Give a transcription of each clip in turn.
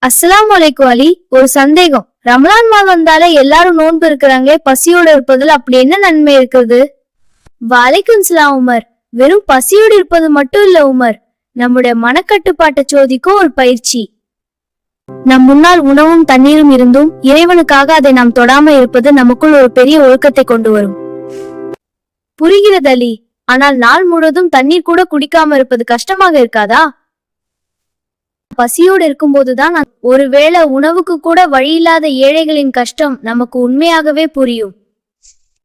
அஸ்ஸலாமு அலைக்கும் அலி. ஒரு சந்தேகம். ரமலான் மாதம் வந்தாலே எல்லாரும் நோன்பு இருக்கிறாங்க, பசியோட இருப்பதில் அப்படி என்ன நன்மை இருக்குது? வலைக்கும் சலாம் உமர். வெறும் பசியோடு இருப்பது மட்டும் இல்ல உமர், நம்முடைய மனக்கட்டுப்பாட்டை சோதிக்கும் ஒரு பயிற்சி. நம் முன்னால் உணவும் தண்ணீரும் இருந்தும் இறைவனுக்காக அதை நாம் தொடாம இருப்பது நமக்குள் ஒரு பெரிய ஒழுக்கத்தை கொண்டு வரும். புரிகிறது அலி. ஆனால் நாள் முழுவதும் தண்ணீர் கூட குடிக்காம இருப்பது கஷ்டமாக இருக்காதா? பசியோடு இருக்கும்போதுதான் ஒருவேளை உணவுக்கு கூட வழியில்லாத ஏழைகளின் கஷ்டம் நமக்கு உண்மையாகவே புரியும்.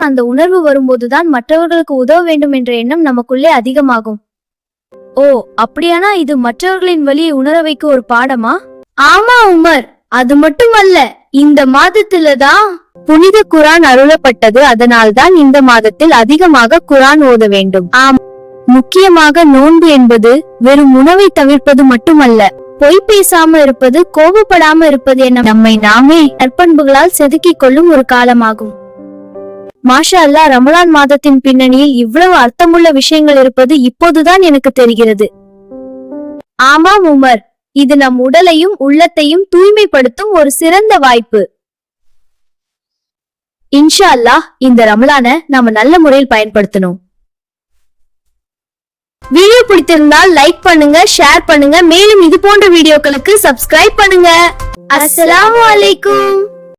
அந்த உணர்வு வரும்போதுதான் மற்றவர்களுக்கு உதவ வேண்டும் என்ற எண்ணம் நமக்குள்ளே அதிகமாகும். ஓ, அப்படியானா இது மற்றவர்களின் வழியை உணர வைக்க ஒரு பாடமா? ஆமா உமர், அது மட்டுமல்ல, இந்த மாதத்தில்தான் புனித குரான் அருளப்பட்டது. அதனால்தான் இந்த மாதத்தில் அதிகமாக குரான் ஓத வேண்டும். ஆம், முக்கியமாக நோன்பு என்பது வெறும் உணவை தவிர்ப்பது மட்டுமல்ல, பொய் பேசாம இருப்பது, கோபப்படாம இருப்பது என நம்மை நாமே நற்பண்புகளால் செதுக்கிக் கொள்ளும் ஒரு காலமாகும். மாஷா அல்லாஹ், ரமலான் மாதத்தின் பின்னணியில் இவ்வளவு அர்த்தமுள்ள விஷயங்கள் இருப்பது இப்போதுதான் எனக்கு தெரிகிறது. ஆமாம் உமர், இது நம் உடலையும் உள்ளத்தையும் தூய்மைப்படுத்தும் ஒரு சிறந்த வாய்ப்பு. இன்ஷா அல்லாஹ் இந்த ரமலான நாம நல்ல முறையில் பயன்படுத்தணும். வீடியோ பிடித்திருந்தால் லைக் பண்ணுங்க, ஷேர் பண்ணுங்க. மேலும் இது போன்ற வீடியோக்களுக்கு சப்ஸ்கிரைப் பண்ணுங்க. அஸ்ஸலாமு அலைக்கும்.